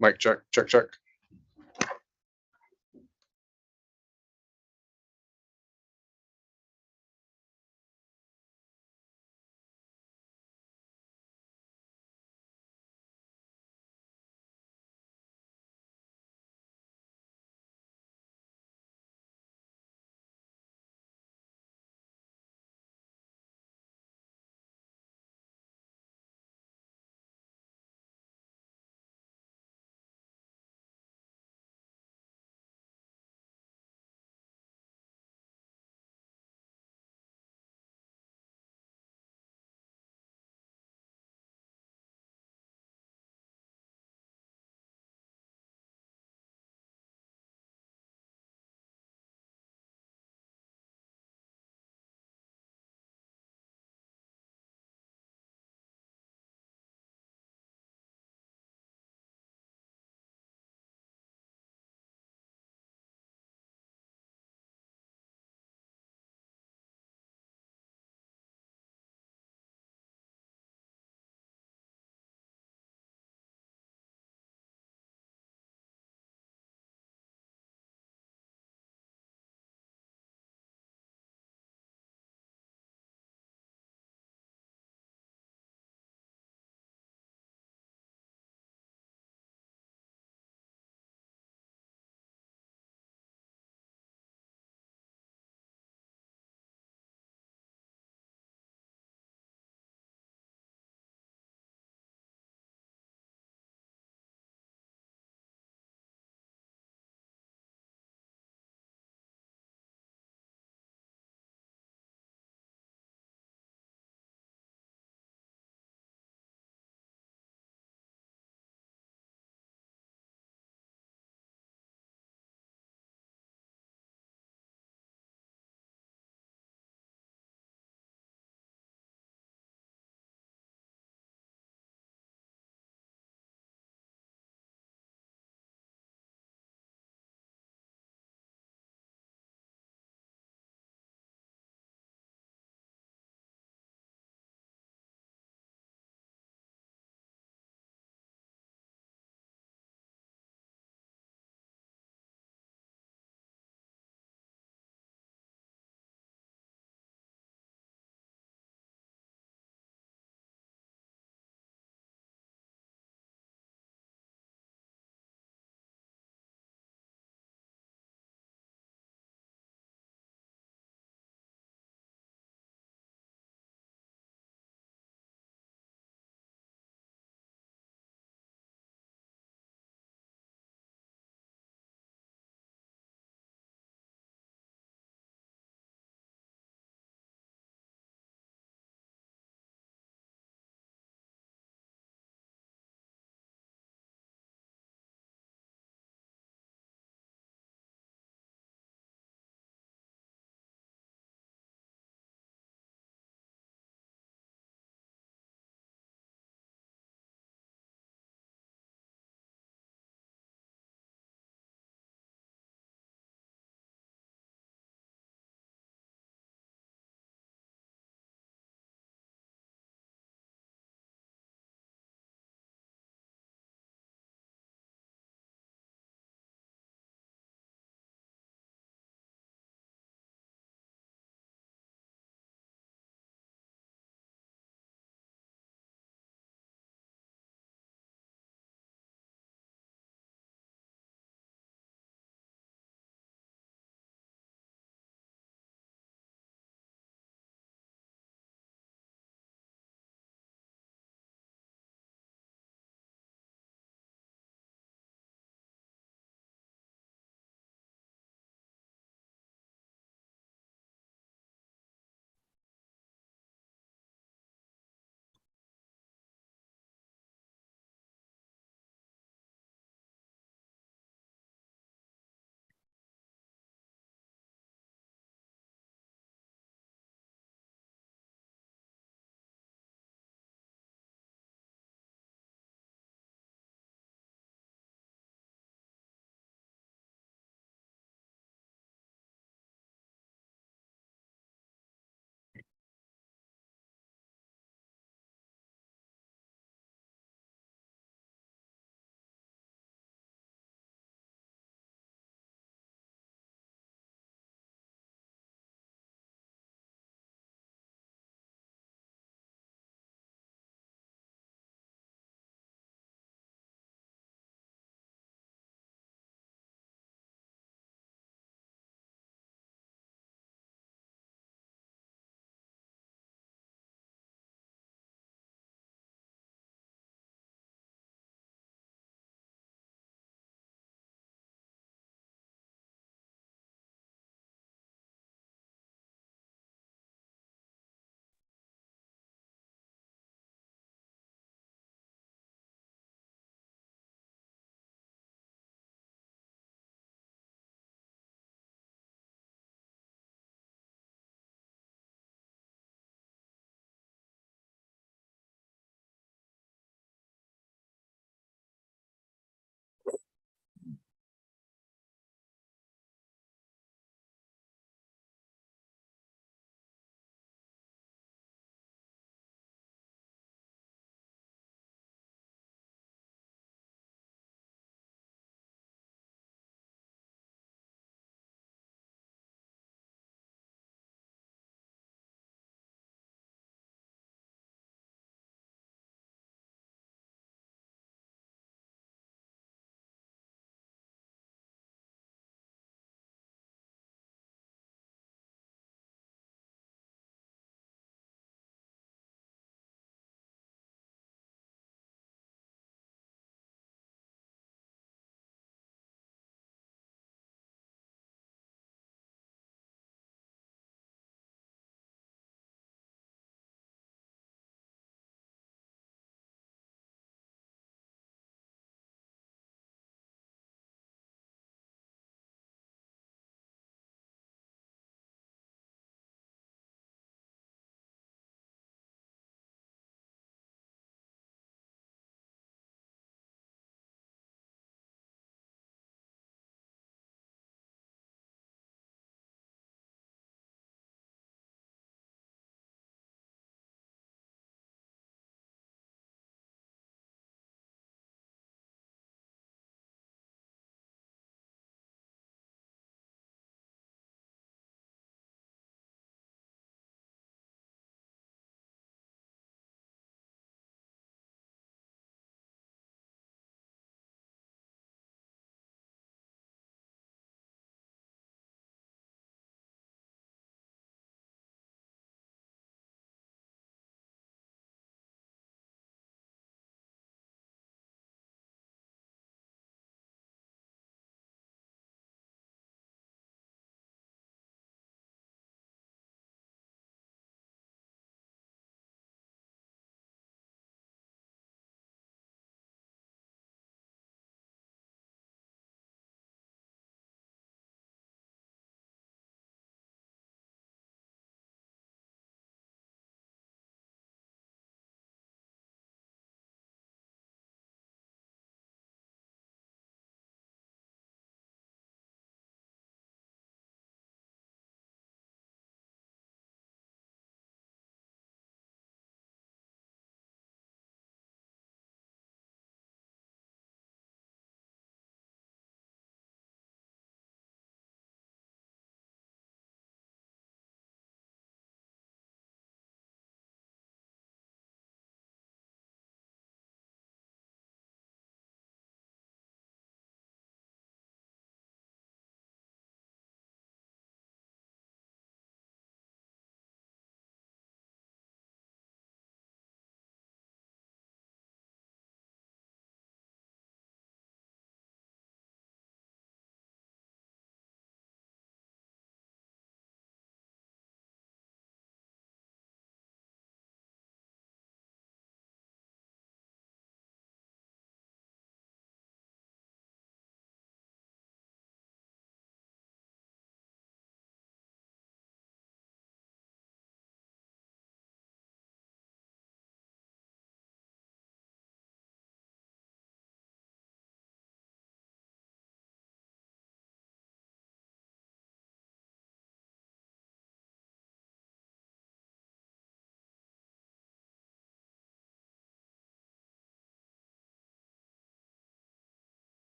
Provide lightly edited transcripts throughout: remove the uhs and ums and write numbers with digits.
Mic check, check, check.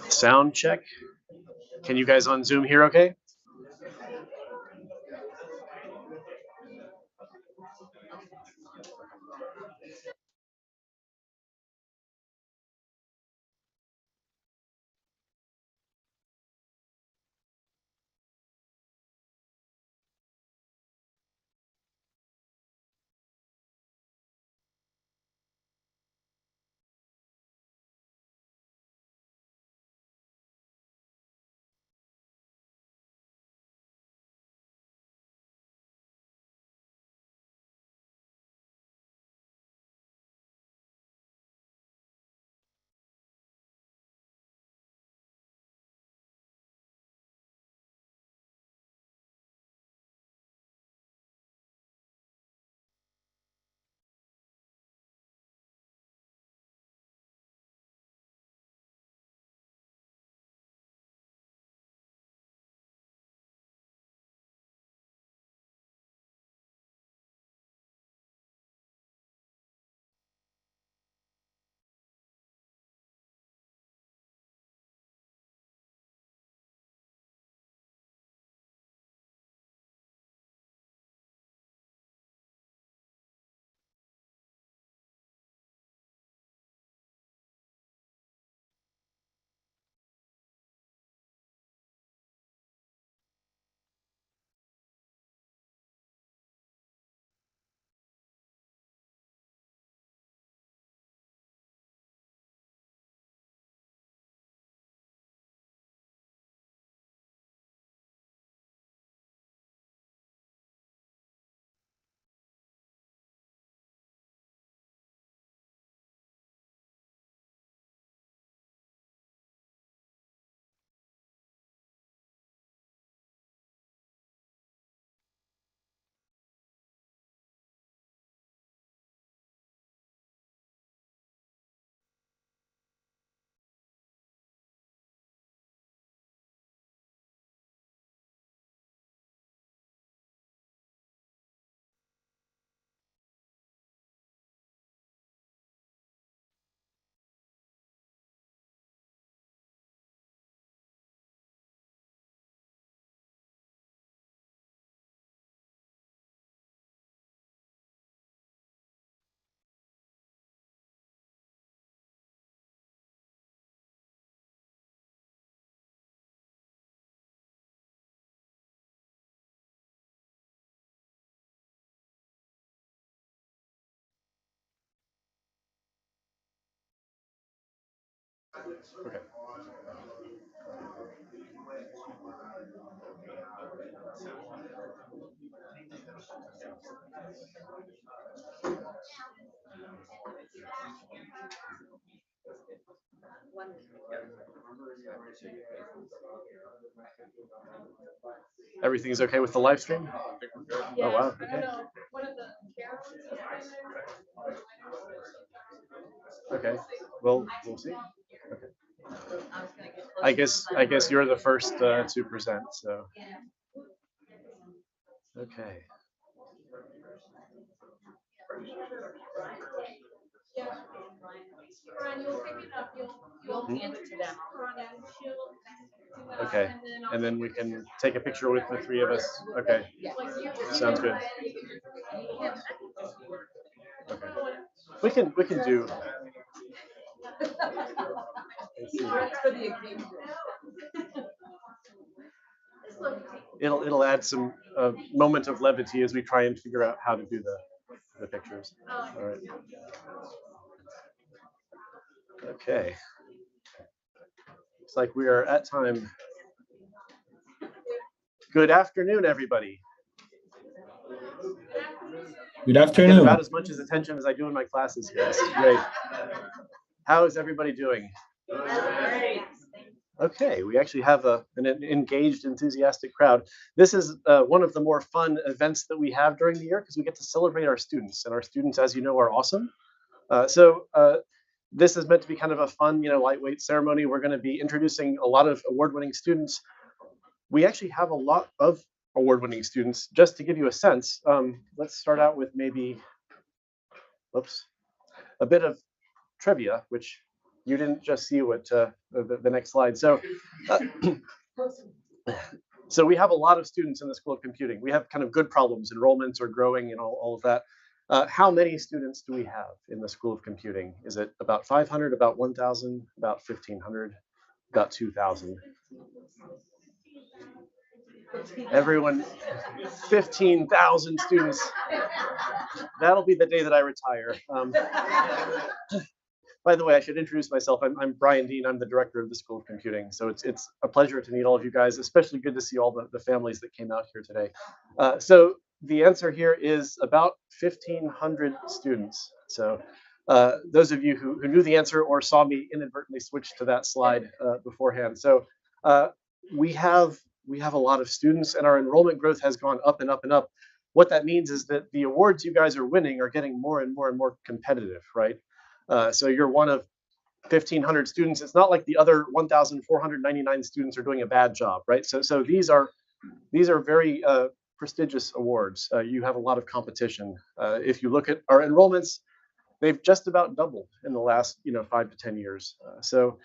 Sound check. Can you guys on Zoom hear okay? Okay. Everything's okay with the live stream? Oh wow. Okay. Okay. Well, we'll see. Okay. I guess you're the first to present. So okay. Okay. And then we can take a picture with the three of us. Okay. Sounds good. Okay. We can do. It'll add some moment of levity as we try and figure out how to do the pictures. All right. Okay. Looks like we are at time. Good afternoon, everybody. Good I get afternoon. about as much as attention as I do in my classes here. This is great. How is everybody doing? Okay, we actually have an engaged, enthusiastic crowd. This is one of the more fun events that we have during the year because we get to celebrate our students, and our students, as you know, are awesome. So this is meant to be kind of a fun, lightweight ceremony. We're going to be introducing a lot of award-winning students. We actually have a lot of award-winning students. Just to give you a sense, let's start out with maybe, whoops, a bit of trivia, which You didn't just see what the next slide. So, so we have a lot of students in the School of Computing. We have kind of good problems. Enrollments are growing and all of that. How many students do we have in the School of Computing? Is it about 500, about 1,000, about 1,500, about 2,000? Everyone, 15,000 students. That'll be the day that I retire. By the way, I should introduce myself. I'm Brian Dean. I'm the director of the School of Computing. So it's a pleasure to meet all of you guys, especially good to see all the families that came out here today. So the answer here is about 1,500 students. So those of you who knew the answer or saw me inadvertently switch to that slide beforehand. So we have a lot of students, and our enrollment growth has gone up and up and up. What that means is that the awards you guys are winning are getting more and more and more competitive, right? So you're one of 1,500 students. It's not like the other 1,499 students are doing a bad job, right? So these are very prestigious awards. You have a lot of competition. If you look at our enrollments, they've just about doubled in the last 5 to 10 years. So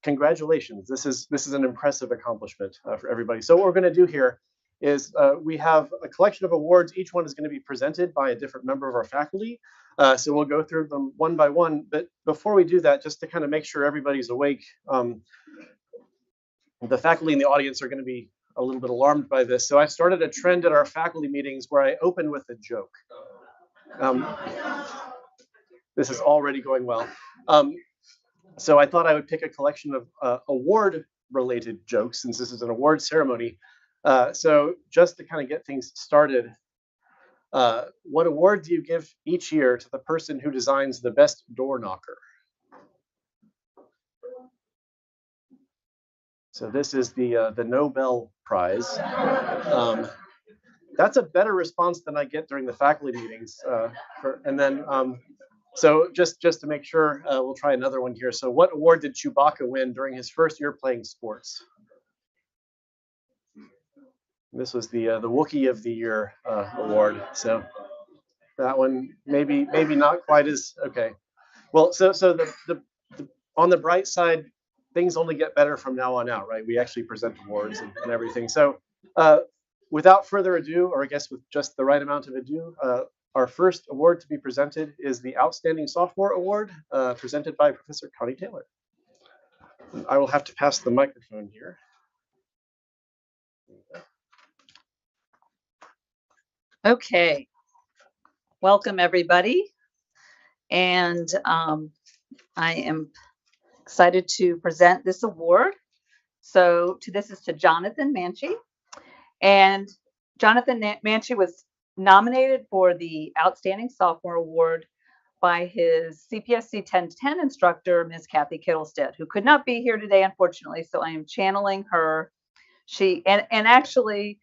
congratulations. This is an impressive accomplishment for everybody. So what we're going to do here is we have a collection of awards. Each one is going to be presented by a different member of our faculty. So we'll go through them one by one. But before we do that, just to kind of make sure everybody's awake, the faculty in the audience are going to be a little bit alarmed by this. So I started a trend at our faculty meetings where I open with a joke. This is already going well. So I thought I would pick a collection of award-related jokes, since this is an award ceremony. So just to kind of get things started, what award do you give each year to the person who designs the best door knocker? So this is the Nobel Prize. That's a better response than I get during the faculty meetings. So just to make sure, we'll try another one here. So what award did Chewbacca win during his first year playing sports? This was the Wookiee of the Year award. So that one maybe not quite as okay. Well, so the on the bright side, things only get better from now on out, right? We actually present awards and everything. So without further ado, or I guess with just the right amount of ado, our first award to be presented is the Outstanding Sophomore Award, presented by Professor Connie Taylor. I will have to pass the microphone here. Okay, welcome everybody. And I am excited to present this award. So this is to Jonathan Manchi. And Jonathan Manchi was nominated for the Outstanding Sophomore Award by his CPSC 1010 instructor, Ms. Kathy Kittlestead, who could not be here today, unfortunately. So I am channeling her. And actually,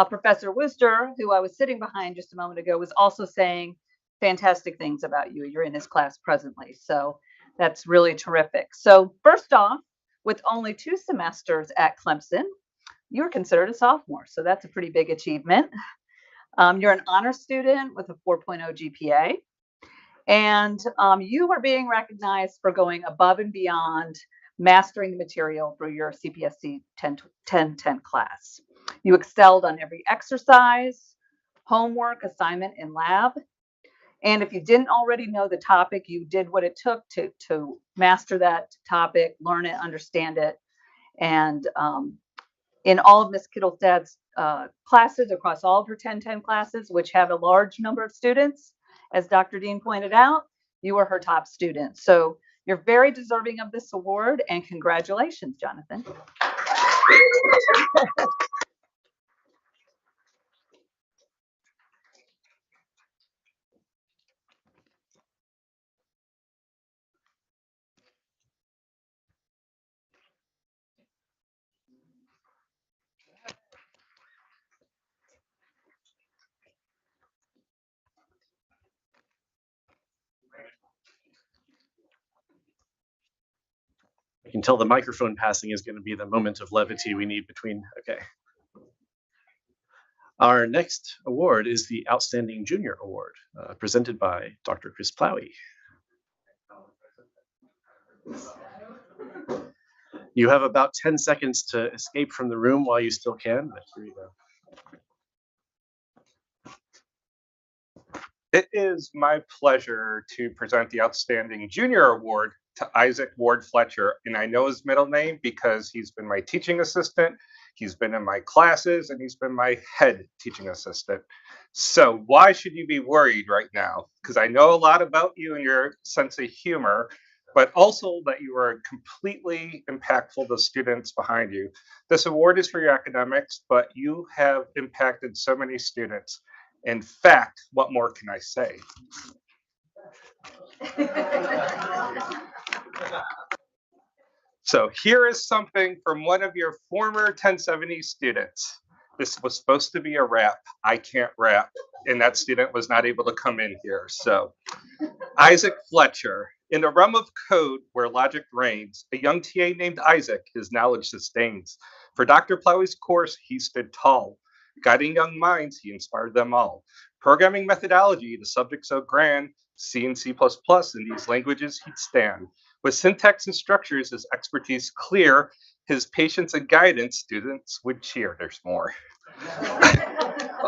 Professor Wooster, who I was sitting behind just a moment ago, was also saying fantastic things about you. You're in his class presently. So that's really terrific. So first off, with only 2 semesters at Clemson, you're considered a sophomore. So that's a pretty big achievement. You're an honor student with a 4.0 GPA. And you are being recognized for going above and beyond mastering the material for your CPSC 1010 class. You excelled on every exercise, homework, assignment, and lab. And if you didn't already know the topic, you did what it took to master that topic, learn it, understand it. And in all of Ms. Kittlestead's classes, across all of her 1010 classes, which have a large number of students, as Dr. Dean pointed out, you were her top student. So you're very deserving of this award, and congratulations, Jonathan. I can tell the microphone passing is going to be the moment of levity we need between. Okay. Our next award is the Outstanding Junior Award, presented by Dr. Chris Plowey. You have about 10 seconds to escape from the room while you still can, but here you go. It is my pleasure to present the Outstanding Junior Award to Isaac Ward Fletcher. And I know his middle name because he's been my teaching assistant, he's been in my classes, and he's been my head teaching assistant. So why should you be worried right now? Because I know a lot about you and your sense of humor, but also that you are completely impactful to students behind you. This award is for your academics, but you have impacted so many students. In fact, what more can I say? So here is something from one of your former 1070 students. This was supposed to be a rap. I can't rap. And that student was not able to come in here. So Isaac Fletcher. In a realm of code where logic reigns, a young TA named Isaac his knowledge sustains. For Dr. Plowey's course, he stood tall. Guiding young minds, he inspired them all. Programming methodology, the subject so grand, C and C++, in these languages he'd stand. With syntax and structures, his expertise clear, his patience and guidance, students would cheer. There's more.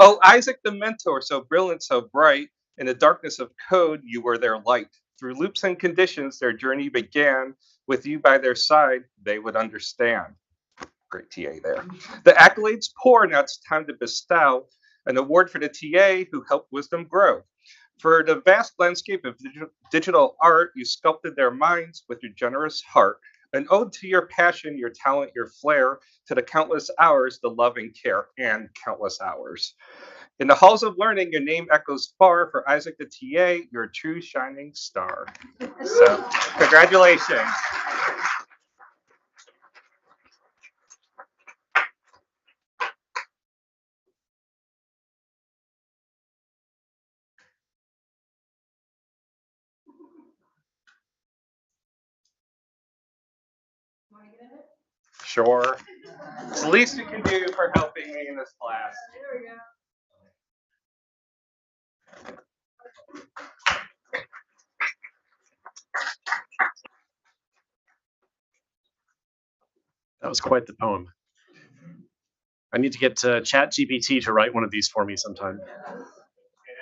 Oh, Isaac the mentor, so brilliant, so bright, in the darkness of code, you were their light. Through loops and conditions, their journey began. With you by their side, they would understand. Great TA there. The accolades pour, now it's time to bestow an award for the TA who helped wisdom grow. For the vast landscape of digital art, you sculpted their minds with your generous heart. An ode to your passion, your talent, your flair, to the countless hours, the love and care, and countless hours. In the halls of learning, your name echoes far. For Isaac the TA, you're a true shining star. So, congratulations. Sure. It's the least you can do for helping me in this class. There we go. That was quite the poem. I need to get ChatGPT to write one of these for me sometime. It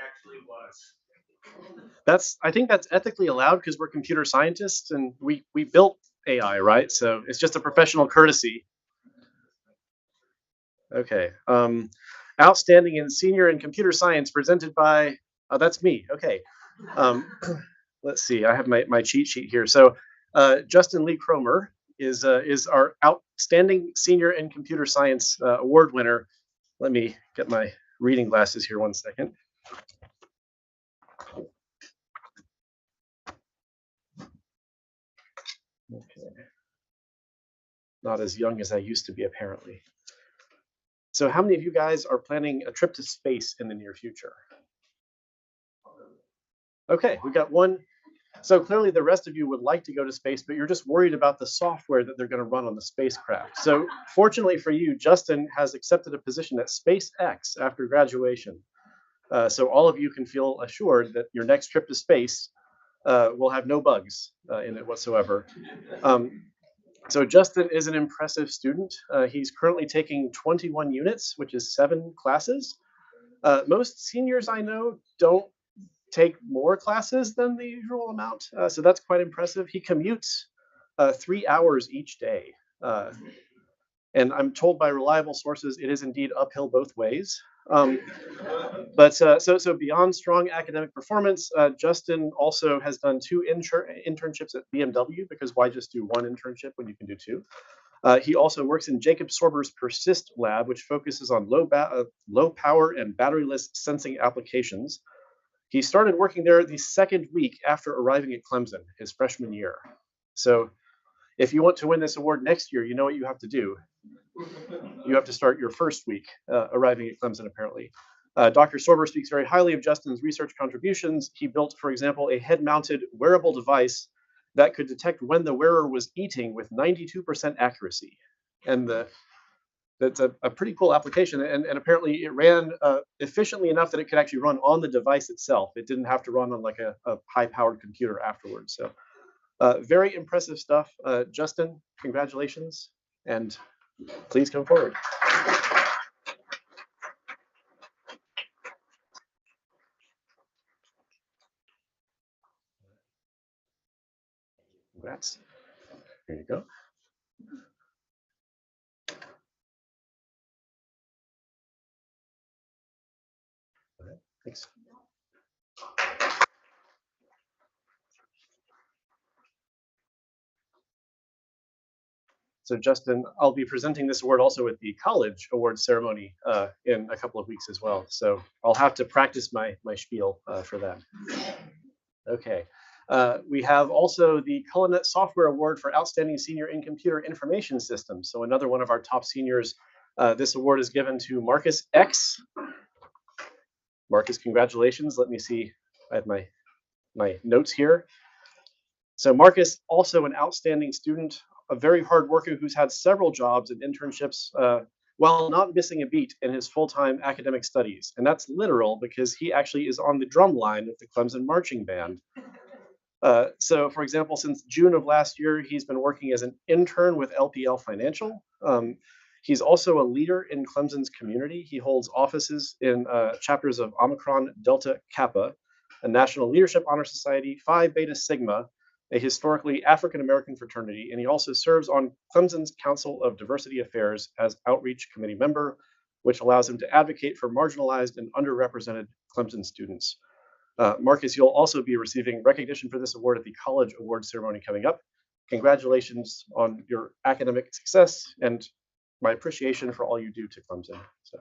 actually was. I think that's ethically allowed because we're computer scientists and we built AI, right? So it's just a professional courtesy. Okay. Outstanding in senior in computer science presented by, that's me. Okay. Let's see. I have my cheat sheet here. So Justin Lee Cromer is our outstanding senior in computer science award winner. Let me get my reading glasses here 1 second. Okay. Not as young as I used to be, apparently. So how many of you guys are planning a trip to space in the near future? Okay, we got one. So clearly the rest of you would like to go to space, but you're just worried about the software that they're going to run on the spacecraft. So fortunately for you, Justin has accepted a position at SpaceX after graduation. So all of you can feel assured that your next trip to space will have no bugs in it whatsoever. So Justin is an impressive student. He's currently taking 21 units, which is 7 classes. Most seniors I know don't take more classes than the usual amount, so that's quite impressive. He commutes 3 hours each day. And I'm told by reliable sources it is indeed uphill both ways. But so beyond strong academic performance, Justin also has done 2 internships at BMW, because why just do 1 internship when you can do 2? He also works in Jacob Sorber's PERSIST lab, which focuses on low power and batteryless sensing applications. He started working there the 2nd week after arriving at Clemson, his freshman year. So if you want to win this award next year, you know what you have to do. You have to start your 1st week arriving at Clemson, apparently. Dr. Sorber speaks very highly of Justin's research contributions. He built, for example, a head-mounted wearable device that could detect when the wearer was eating with 92% accuracy. And that's a pretty cool application. And apparently it ran efficiently enough that it could actually run on the device itself. It didn't have to run on like a high-powered computer afterwards. So Very impressive stuff. Justin, congratulations, and please come forward. Congrats. Here you go. All right, thanks. So Justin, I'll be presenting this award also at the college award ceremony in a couple of weeks as well. So I'll have to practice my spiel for that. Okay. We have also the Culinet Software Award for Outstanding Senior in Computer Information Systems. So another one of our top seniors. This award is given to Marcus X. Marcus, congratulations. Let me see. I have my notes here. So Marcus, also an outstanding student, a very hard worker who's had several jobs and internships while not missing a beat in his full-time academic studies. And that's literal because he actually is on the drum line of the Clemson Marching Band. So for example, since June of last year, he's been working as an intern with LPL Financial. He's also a leader in Clemson's community. He holds offices in chapters of Omicron Delta Kappa, a National Leadership Honor Society, Phi Beta Sigma, a historically African-American fraternity, and he also serves on Clemson's Council of Diversity Affairs as Outreach Committee member, which allows him to advocate for marginalized and underrepresented Clemson students. Marcus, you'll also be receiving recognition for this award at the college award ceremony coming up. Congratulations on your academic success and my appreciation for all you do to Clemson. So.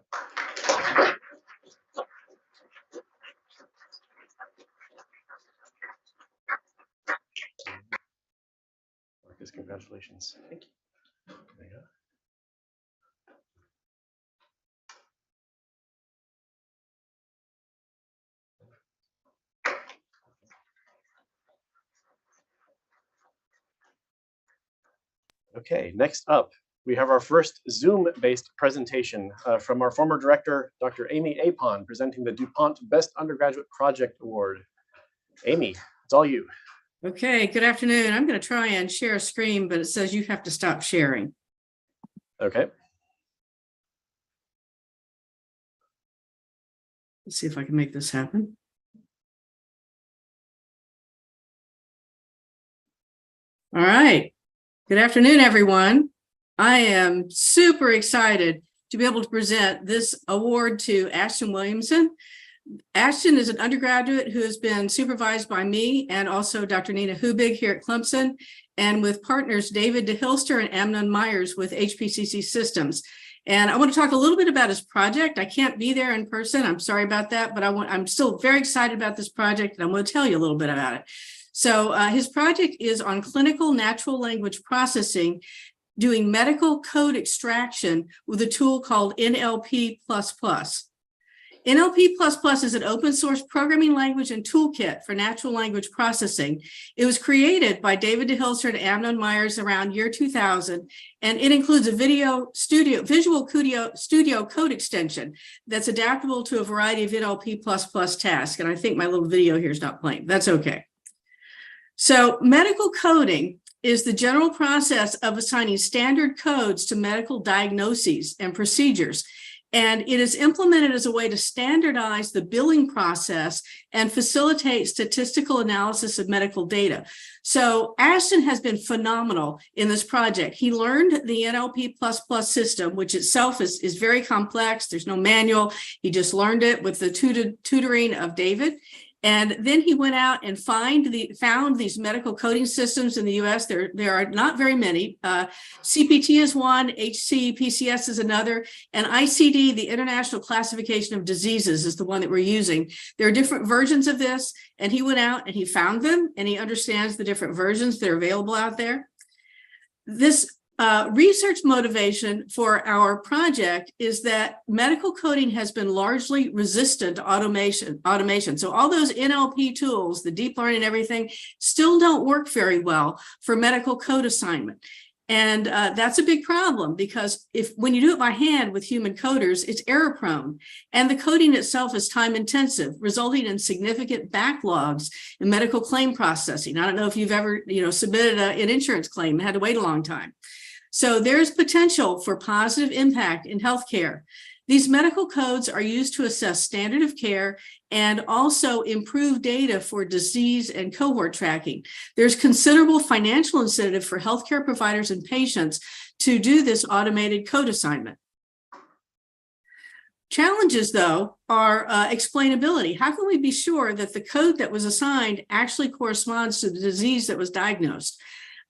Marcus, congratulations. Thank you. There you go. Okay, next up, we have our first Zoom-based presentation from our former director, Dr. Amy Apon, presenting the DuPont Best Undergraduate Project Award. Amy, it's all you. Okay, good afternoon. I'm going to try and share a screen, but it says you have to stop sharing. Okay. Let's see if I can make this happen. All right. Good afternoon, everyone. I am super excited to be able to present this award to Ashton Williamson. Ashton is an undergraduate who has been supervised by me and also Dr. Nina Hubig here at Clemson, and with partners David DeHilster and Amnon Myers with HPCC Systems. And I want to talk a little bit about his project. I can't be there in person. I'm sorry about that, but I'm still very excited about this project, and I'm going to tell you a little bit about it. So his project is on clinical natural language processing, doing medical code extraction with a tool called NLP++. NLP++ is an open source programming language and toolkit for natural language processing. It was created by David DeHilster and Amnon Myers around year 2000, and it includes a visual studio code extension that's adaptable to a variety of NLP++ tasks. And I think my little video here is not playing. That's okay. So medical coding is the general process of assigning standard codes to medical diagnoses and procedures. And it is implemented as a way to standardize the billing process and facilitate statistical analysis of medical data. So Ashton has been phenomenal in this project. He learned the NLP++ system, which itself is very complex. There's no manual. He just learned it with the tutoring of David. And then he went out and found these medical coding systems in the US. There are not very many. CPT is one, HCPCS is another, and ICD, the International Classification of Diseases, is the one that we're using. There are different versions of this, and he went out and he found them, and he understands the different versions that are available out there. This research motivation for our project is that medical coding has been largely resistant to automation. So all those NLP tools, the deep learning and everything, still don't work very well for medical code assignment. And that's a big problem because when you do it by hand with human coders, it's error prone. And the coding itself is time intensive, resulting in significant backlogs in medical claim processing. I don't know if you've ever, submitted an insurance claim and had to wait a long time. So there's potential for positive impact in healthcare. These medical codes are used to assess standard of care and also improve data for disease and cohort tracking. There's considerable financial incentive for healthcare providers and patients to do this automated code assignment. Challenges, though, are explainability. How can we be sure that the code that was assigned actually corresponds to the disease that was diagnosed?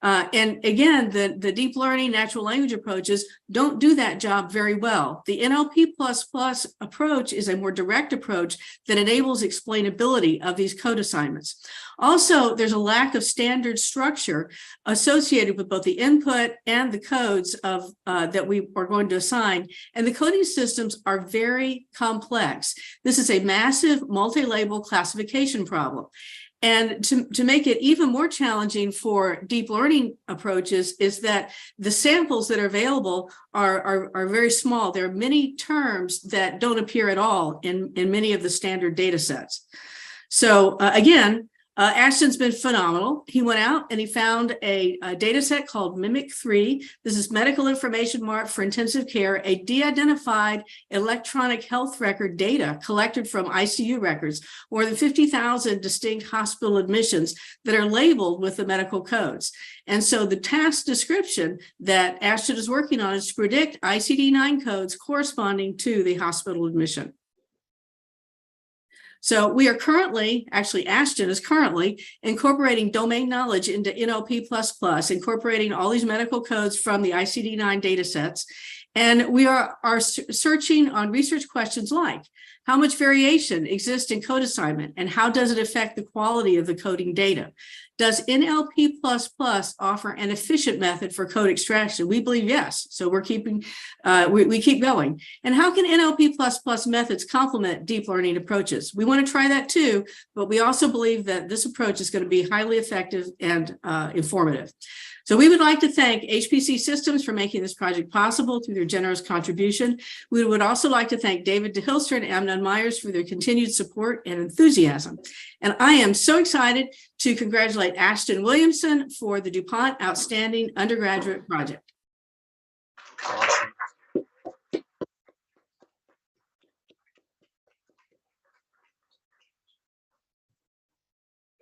And again, the deep learning natural language approaches don't do that job very well. The NLP++ approach is a more direct approach that enables explainability of these code assignments. Also, there's a lack of standard structure associated with both the input and the codes of that we are going to assign, and the coding systems are very complex. This is a massive multi-label classification problem. And to make it even more challenging for deep learning approaches is that the samples that are available are very small. There are many terms that don't appear at all in many of the standard data sets. So again, Ashton's been phenomenal. He went out and he found a data set called MIMIC3. This is Medical Information Mart for Intensive Care, a de-identified electronic health record data collected from ICU records, more than 50,000 distinct hospital admissions that are labeled with the medical codes. And so the task description that Ashton is working on is to predict ICD-9 codes corresponding to the hospital admission. So we are currently, actually Ashton is currently incorporating domain knowledge into NLP++, incorporating all these medical codes from the ICD-9 data sets. And we are searching on research questions like, how much variation exists in code assignment and how does it affect the quality of the coding data? Does NLP++ offer an efficient method for code extraction? We believe yes. So we're keeping, we keep going. And how can NLP++ methods complement deep learning approaches? We want to try that too, but we also believe that this approach is going to be highly effective and informative. So we would like to thank HPC Systems for making this project possible through their generous contribution. We would also like to thank David DeHilster and Amnon Myers for their continued support and enthusiasm. And I am so excited to congratulate Ashton Williamson for the DuPont Outstanding Undergraduate Project. Awesome.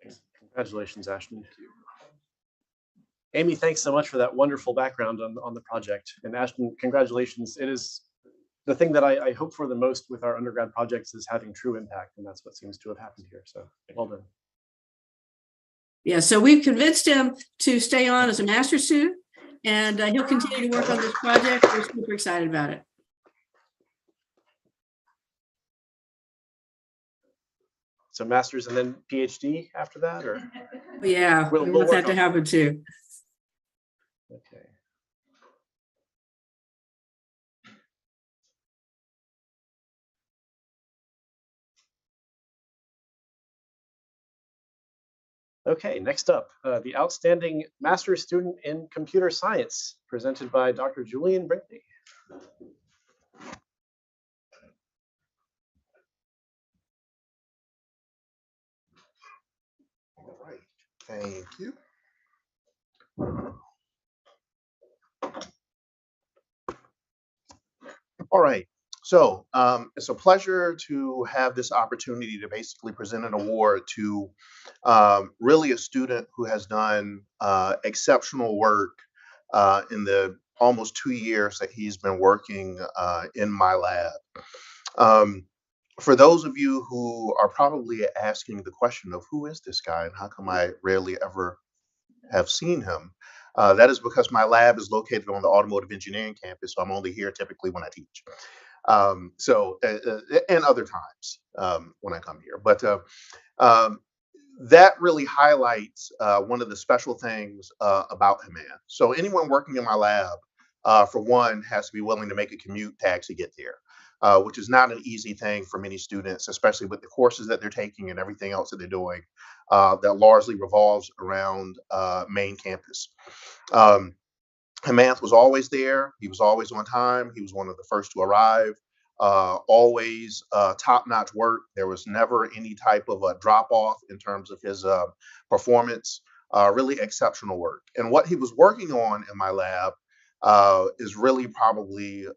Thanks. Congratulations, Ashton. Amy, thanks so much for that wonderful background on the project. And Ashton, congratulations. It is the thing that I hope for the most with our undergrad projects is having true impact. And that's what seems to have happened here. So well done. Yeah, so we've convinced him to stay on as a master's student, and he'll continue to work on this project. We're super excited about it. So master's and then PhD after that, or? Yeah, we want that to happen too. Okay. Okay, next up, the Outstanding Master's Student in Computer Science, presented by Dr. Julian Brinkney. All right, thank you. All right, so it's a pleasure to have this opportunity to basically present an award to really a student who has done exceptional work in the almost 2 years that he's been working in my lab. For those of you who are probably asking the question of who is this guy and how come I rarely ever have seen him, that is because my lab is located on the automotive engineering campus, so I'm only here typically when I teach. And other times when I come here. But that really highlights one of the special things about Hemant. So anyone working in my lab, for one, has to be willing to make a commute to actually get there. Which is not an easy thing for many students, especially with the courses that they're taking and everything else that they're doing that largely revolves around main campus. Hemath was always there. He was always on time. He was one of the first to arrive. Always top-notch work. There was never any type of a drop-off in terms of his performance. Really exceptional work. And what he was working on in my lab is really probably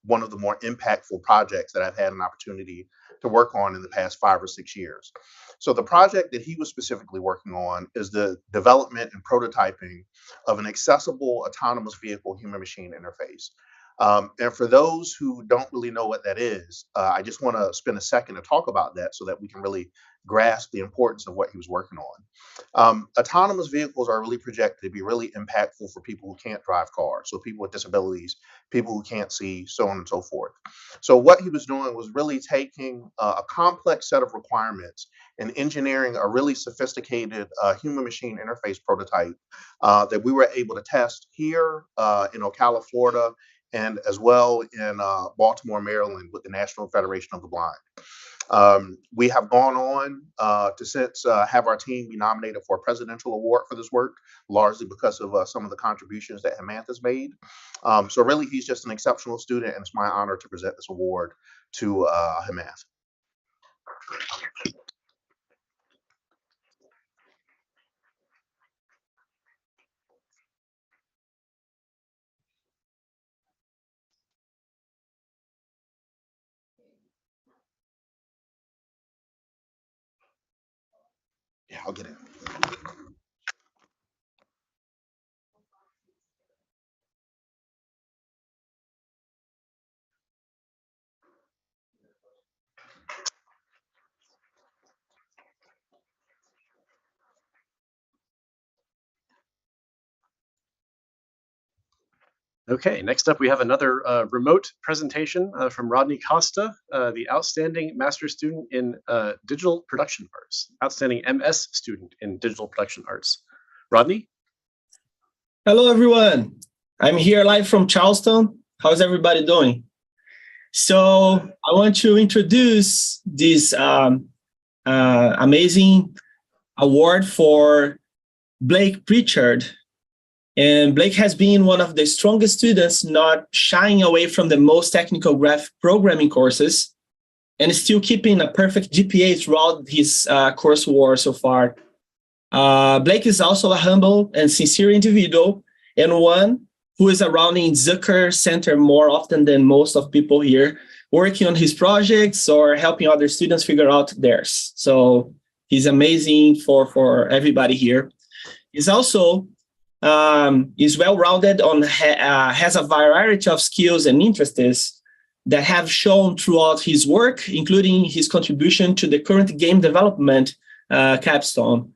one of the more impactful projects that I've had an opportunity to work on in the past 5 or 6 years. So the project that he was specifically working on is the development and prototyping of an accessible autonomous vehicle human-machine interface. And for those who don't really know what that is, I just want to spend a second to talk about that so that we can really grasp the importance of what he was working on. Autonomous vehicles are really projected to be really impactful for people who can't drive cars, so people with disabilities, people who can't see, so on and so forth. So what he was doing was really taking a complex set of requirements and engineering a really sophisticated human-machine interface prototype that we were able to test here in Ocala, Florida, and as well in Baltimore, Maryland, with the National Federation of the Blind. We have gone on to since have our team be nominated for a presidential award for this work, largely because of some of the contributions that Hemath has made. So really, he's just an exceptional student, and it's my honor to present this award to Hemath. Yeah, I'll get it. Okay, next up we have another remote presentation from Rodney Costa, the outstanding master's student in digital production arts, outstanding MS student in digital production arts. Rodney? Hello, everyone. I'm here live from Charleston. How's everybody doing? So I want to introduce this amazing award for Blake Pritchard. And Blake has been one of the strongest students, not shying away from the most technical graphic programming courses, and still keeping a perfect GPA throughout his coursework so far. Blake is also a humble and sincere individual, and one who is around in Zucker Center more often than most of people here, working on his projects or helping other students figure out theirs. So he's amazing for everybody here. He's also is well-rounded has a variety of skills and interests that have shown throughout his work, including his contribution to the current game development capstone.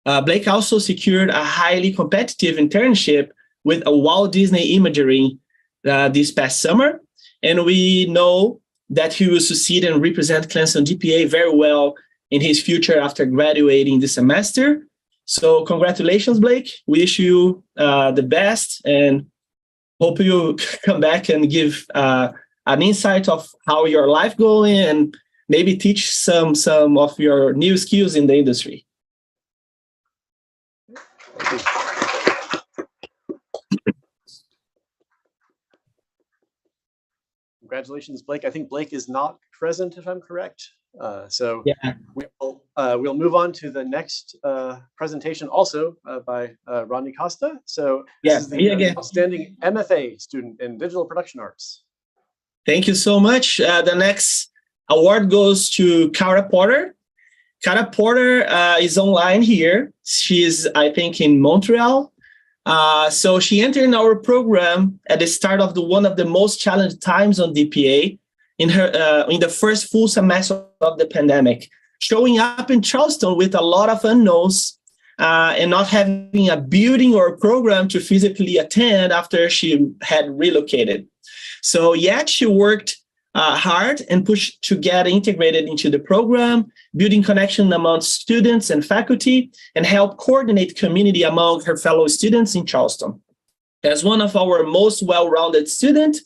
Blake also secured a highly competitive internship with a Walt Disney Imagery this past summer, and we know that he will succeed and represent Clemson GPA very well in his future after graduating this semester. So congratulations, Blake. We wish you the best and hope you come back and give an insight of how your life going and maybe teach some of your new skills in the industry. Congratulations, Blake. I think Blake is not present, if I'm correct. So yeah. We'll move on to the next presentation, also by Rodney Costa. So this is the outstanding MFA student in digital production arts. Thank you so much. The next award goes to Cara Porter. Cara Porter is online here. She's, I think, in Montreal. So she entered in our program at the start of one of the most challenging times on DPA in the first full semester of the pandemic, showing up in Charleston with a lot of unknowns and not having a building or a program to physically attend after she had relocated. So yet she worked hard and pushed to get integrated into the program, building connection among students and faculty, and help coordinate community among her fellow students in Charleston. As one of our most well-rounded students,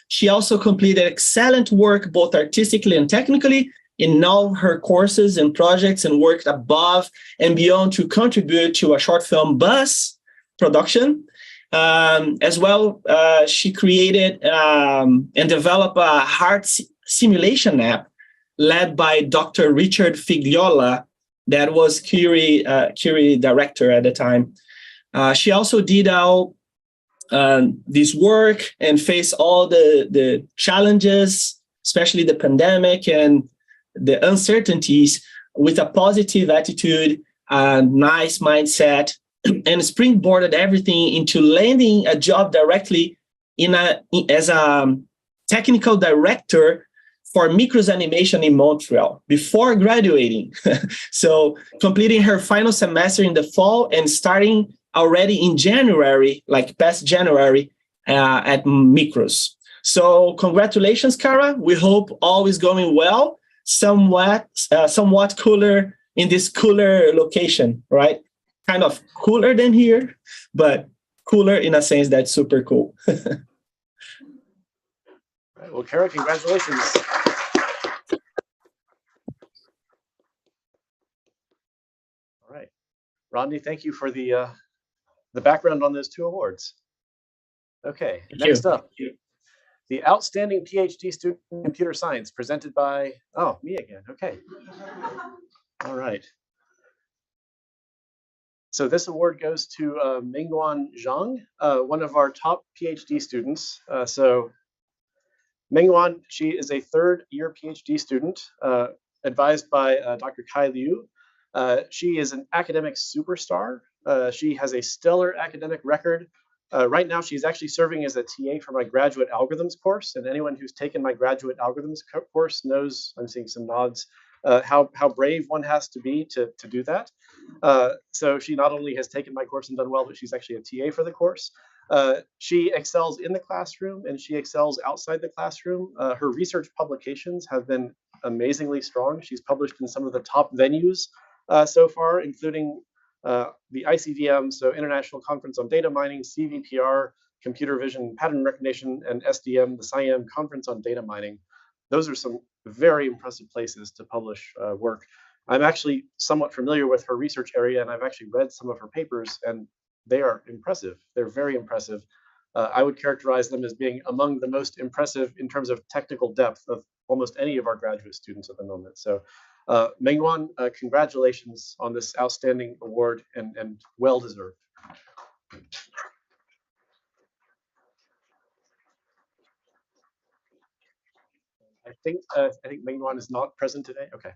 she also completed excellent work both artistically and technically in all her courses and projects, and worked above and beyond to contribute to a short film bus production As well, she created and developed a heart simulation app led by Dr. Richard Figliola, that was Curie director at the time. She also did all this work and faced all the challenges, especially the pandemic and the uncertainties, with a positive attitude, a nice mindset, and springboarded everything into landing a job directly as a technical director for Micros Animation in Montreal before graduating. So completing her final semester in the fall and starting already in January, like past January, at Micros. So congratulations, Cara. We hope all is going well. Somewhat cooler in this cooler location, right? Kind of cooler than here, but cooler in a sense that's super cool. Right, well, Kara, congratulations. All right, Rodney, thank you for the background on those 2 awards. Okay, next up, the Outstanding PhD Student in Computer Science, presented by, oh, me again, okay. All right. So this award goes to Mingguan Zhang, one of our top PhD students. So Mingguan, she is a 3rd-year PhD student, advised by Dr. Kai Liu. She is an academic superstar. She has a stellar academic record. Right now, she's actually serving as a TA for my graduate algorithms course, and anyone who's taken my graduate algorithms course knows, I'm seeing some nods, how brave one has to be to do that. So she not only has taken my course and done well, but she's actually a TA for the course. She excels in the classroom and she excels outside the classroom. Her research publications have been amazingly strong. She's published in some of the top venues so far, including the ICDM, so International Conference on Data Mining, CVPR, Computer Vision Pattern Recognition, and SDM, the SIAM Conference on Data Mining. Those are some very impressive places to publish work. I'm actually somewhat familiar with her research area, and I've actually read some of her papers, and they are impressive. They're very impressive. I would characterize them as being among the most impressive in terms of technical depth of almost any of our graduate students at the moment. So Mingguan, congratulations on this outstanding award and well-deserved. I think Mingguan is not present today. Okay.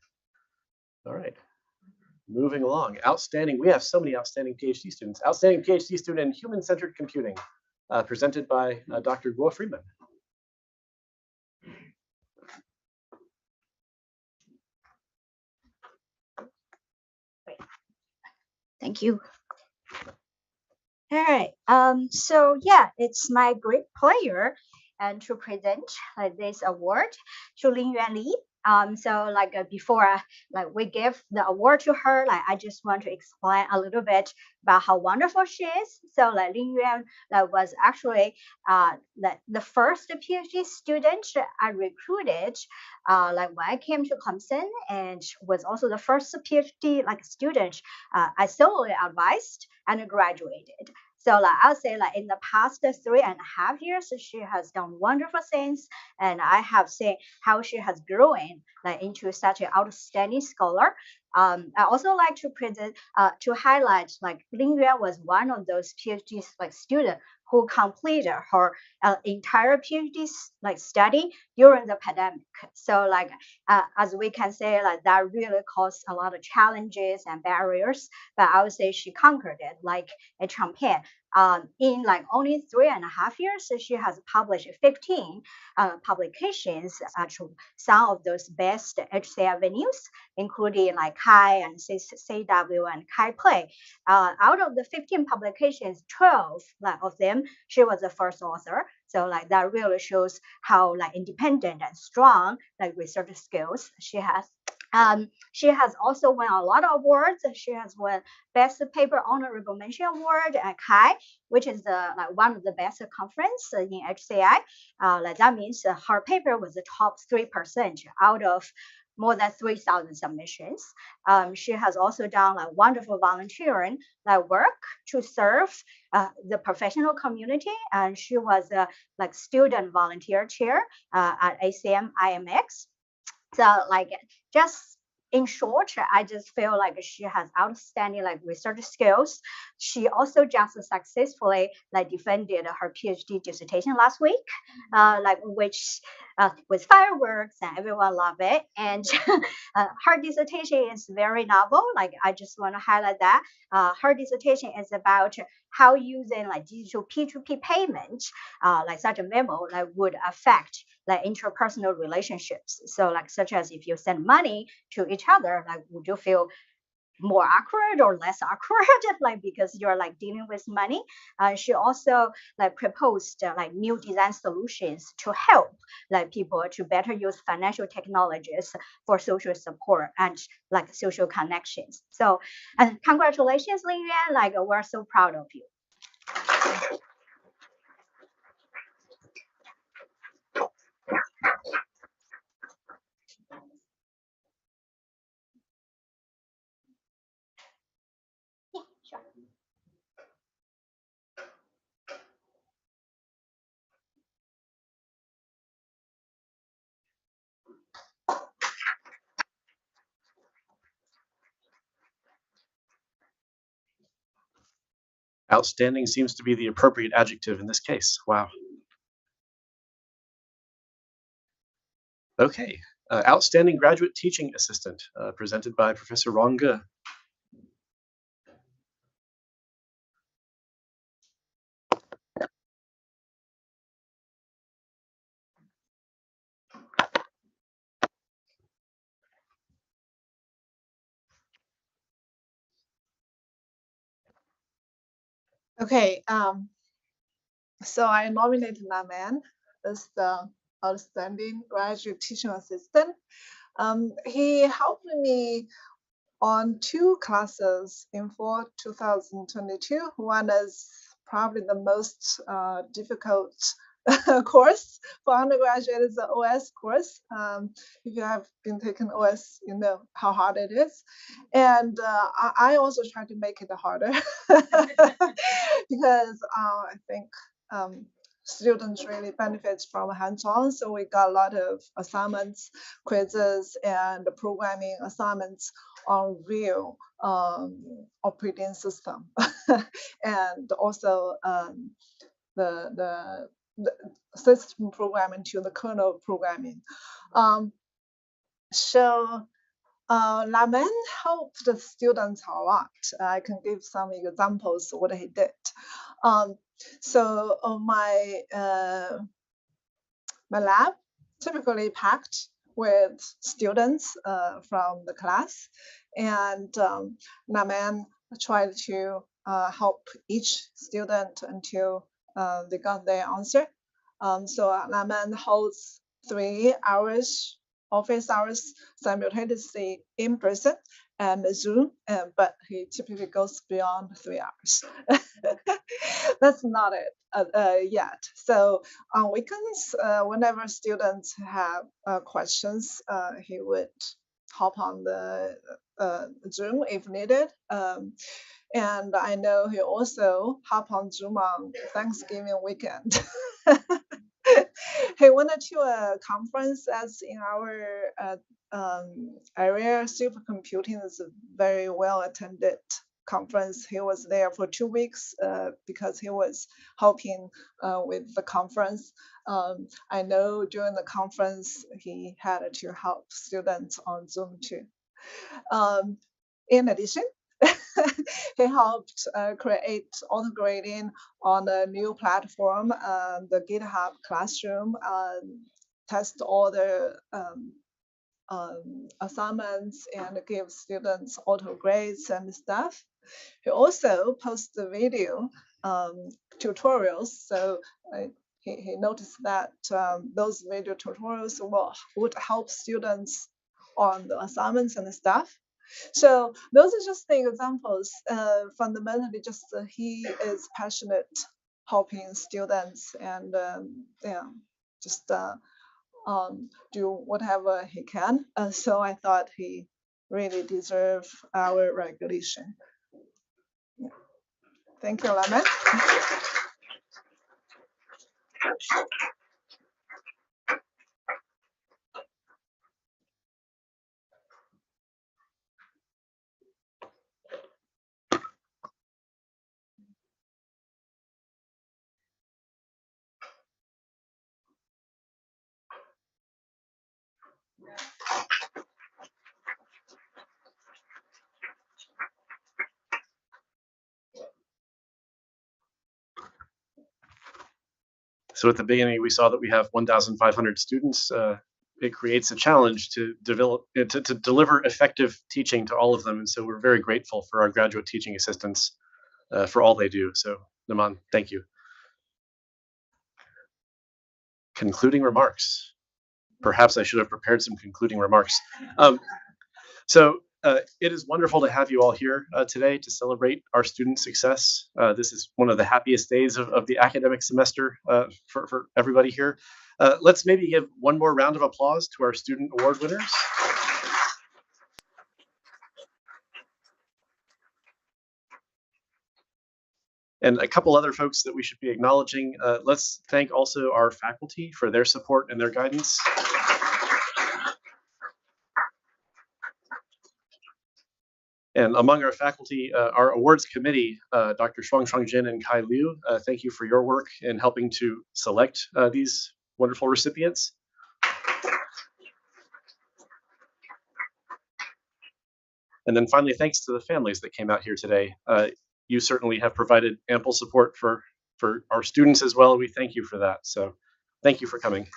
All right. Moving along. Outstanding. We have so many outstanding PhD students. Outstanding PhD student in human-centered computing, presented by Dr. Guo Friedman. Thank you. All right. So yeah, it's my great pleasure and to present this award to Lingyuan Li. So before we give the award to her, I just want to explain a little bit about how wonderful she is. So Lingyuan was actually the first PhD student I recruited when I came to Clemson, and was also the first PhD student I solely advised and graduated. So I'll say in the past 3.5 years, she has done wonderful things, and I have seen how she has grown into such an outstanding scholar. I also like to present to highlight Lingyuan was one of those PhD students who completed her entire PhD study during the pandemic. So as we can say, that really caused a lot of challenges and barriers, but I would say she conquered it like a champion. In only 3.5 years, she has published 15 publications to some of those best HCI venues, including Kai and CW and Kai Play. Out of the 15 publications, 12 of them, she was the first author. So that really shows how independent and strong research skills she has. She has also won a lot of awards. She has won Best Paper Honorable Mention Award at Kai, which is one of the best conference in HCI. That means her paper was the top 3% out of more than 3,000 submissions. She has also done like wonderful volunteering like work to serve the professional community, and she was a like student volunteer chair at ACM IMX. So like just in short, I just feel like she has outstanding like research skills. She also just successfully like defended her PhD dissertation last week, like which with fireworks and everyone love it. And her dissertation is very novel. Like I just want to highlight that her dissertation is about how using like digital P2P payment, like such a memo, like would affect like interpersonal relationships. So like such as if you send money to each other, like would you feel more awkward or less awkward like because you're like dealing with money. She also like proposed like new design solutions to help like people to better use financial technologies for social support and like social connections. So and congratulations, Lin Yuan, like we're so proud of you. Yeah, sure. Outstanding seems to be the appropriate adjective in this case. Wow. Okay, outstanding graduate teaching assistant, presented by Professor Rong Ge. Okay, so I nominated Naman as the outstanding graduate teaching assistant. He helped me on 2 classes in fall 2022. One is probably the most difficult course for undergraduate is the OS course. If you have been taking OS, you know how hard it is. And I also try to make it harder because I think students really benefits from hands-on. So we got a lot of assignments, quizzes, and programming assignments on real operating system, and also the system programming to the kernel programming. So Naman helped the students a lot. I can give some examples of what he did. So my lab typically packed with students from the class, and Naman tried to help each student until they got their answer. So Naman holds 3 hours office hours simultaneously in person and Zoom, but he typically goes beyond 3 hours. That's not it yet. So on weekends, whenever students have questions, he would hop on the Zoom if needed. And I know he also hop on Zoom on Thanksgiving weekend. He went to a conference as in our area. Supercomputing is a very well attended conference. He was there for 2 weeks because he was helping with the conference. I know during the conference he had to help students on Zoom too. In addition, he helped create auto grading on a new platform, the GitHub Classroom, test all the assignments and give students auto grades and stuff. He also posts the video tutorials. So he noticed that those video tutorials would help students on the assignments and stuff. So those are just the examples. Fundamentally, just he is passionate helping students, and yeah, just do whatever he can. So I thought he really deserved our recognition. Yeah. Thank you, Laman. So at the beginning, we saw that we have 1,500 students. It creates a challenge to to deliver effective teaching to all of them. And so we're very grateful for our graduate teaching assistants for all they do. So Naman, thank you. Concluding remarks. Perhaps I should have prepared some concluding remarks. It is wonderful to have you all here today to celebrate our student success. This is one of the happiest days of the academic semester for everybody here. Let's maybe give one more round of applause to our student award winners. And a couple other folks that we should be acknowledging. Let's thank also our faculty for their support and their guidance. And among our faculty, our awards committee, Dr. Shuang Shuangjin and Kai Liu, thank you for your work in helping to select these wonderful recipients. And then finally, thanks to the families that came out here today. You certainly have provided ample support for our students as well. We thank you for that. So thank you for coming.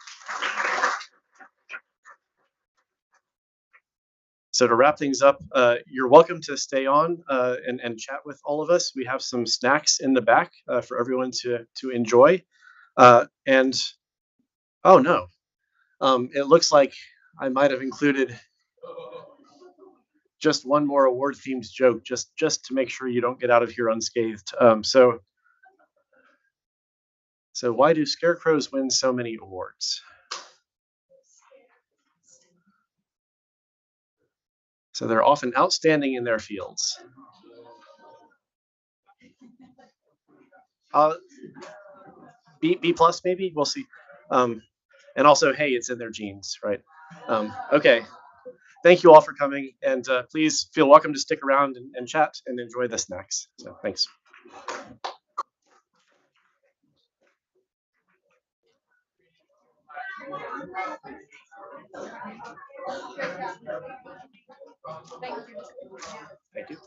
So to wrap things up, you're welcome to stay on and chat with all of us. We have some snacks in the back for everyone to enjoy. And oh no, it looks like I might have included just one more award themed joke just to make sure you don't get out of here unscathed. So why do scarecrows win so many awards? So they're often outstanding in their fields. B plus maybe, we'll see. And also, hey, it's in their genes, right? Okay, thank you all for coming, and please feel welcome to stick around and chat and enjoy the snacks. So thanks. Thank you.